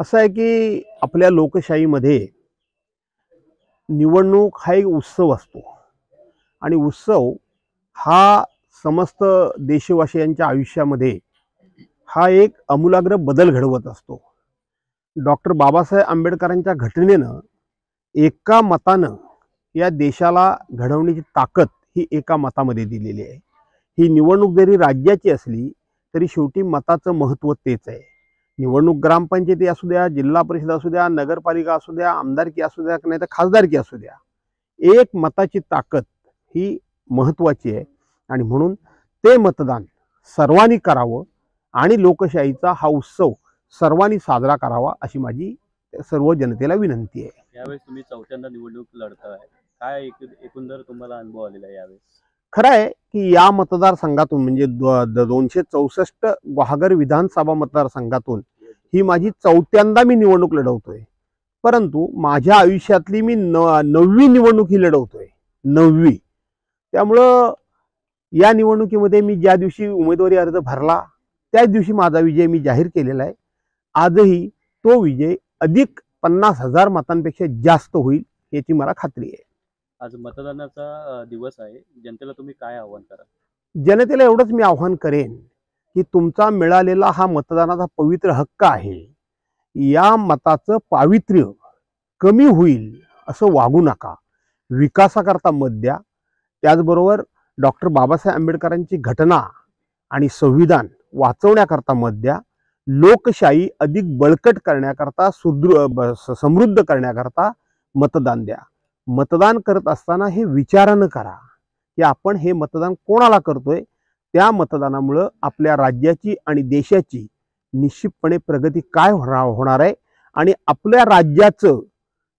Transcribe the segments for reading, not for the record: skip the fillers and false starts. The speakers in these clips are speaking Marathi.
असं आहे की आपल्या लोकशाहीमध्ये निवडणूक हा एक उत्सव असतो आणि उत्सव हा समस्त देशवासियांच्या आयुष्यामध्ये हा एक आमूलाग्र बदल घडवत असतो। डॉक्टर बाबासाहेब आंबेडकरांच्या घटनेनं एका मतानं या देशाला घडवण्याची ताकद ही एका मतामध्ये दिलेली आहे। ही निवडणूक जरी राज्याची असली तरी शेवटी मताचं महत्त्व तेच आहे। निवडणूक ग्रामपंचायती असू द्या, जिल्हा परिषद असू द्या, नगरपालिका असू द्या, आमदारकी असू द्या, नाही तर खासदारकी असू द्या, एक मताची ताकद ही महत्त्वाची आहे आणि म्हणून ते मतदान सर्वांनी करावं आणि लोकशाहीचा हा उत्सव सर्वांनी साजरा करावा अशी माझी सर्व जनतेला विनंती आहे। यावेळेस तुम्ही चौथ्यांदा निवडणूक लढताय, काय एकंदर तुम्हाला अनुभव आलेला आहे यावेळेस? खरं आहे की या मतदारसंघातून म्हणजे 264 गुहागर विधानसभा मतदारसंघातून ही माझी चौथ्यांदा मी निवडणूक लढवतोय, परंतु माझ्या आयुष्यातली मी 9वी निवडणूक ही लढवतोय, 9वी। त्यामुळं या निवडणुकीमध्ये मी ज्या दिवशी उमेदवारी अर्ज भरला त्याच दिवशी माझा विजय मी जाहीर केलेला आहे। आजही तो विजय अधिक 50,000 मतांपेक्षा जास्त होईल याची मला खात्री आहे। आज मतदानाचा दिवस आहे, जनतेला तुम्ही काय आव्हान कराल? जनतेला एवढंच मी आव्हान करेन की तुमचा मिळालेला हा मतदानाचा पवित्र हक्क आहे, या मताचं पावित्र्य कमी होईल असं वागू नका। विकासाकरता मत द्या, त्याचबरोबर डॉक्टर बाबासाहेब आंबेडकरांची घटना आणि संविधान वाचवण्याकरता मत द्या। लोकशाही अधिक बळकट करण्याकरता, समृद्ध करण्याकरता मतदान द्या। मतदान करत असताना हे विचारानं करा की आपण हे मतदान कोणाला करतोय। त्या मतदानामुळे आपल्या राज्याची आणि देशाची निश्चितपणे प्रगती काय होणार आहे आणि आपल्या राज्याचं,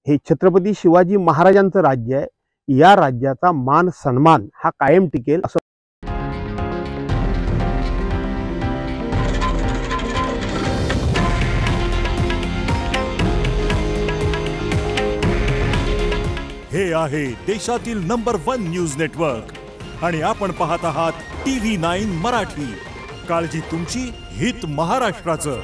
हे छत्रपती शिवाजी महाराजांचं राज्य आहे, या राज्याचा मान सन्मान हा कायम टिकेल असं। हे आहे देशातील नंबर 1 न्यूज नेटवर्क आणि आपण पाहत आहात TV9 मराठी। काळजी तुमची, हित महाराष्ट्राचं।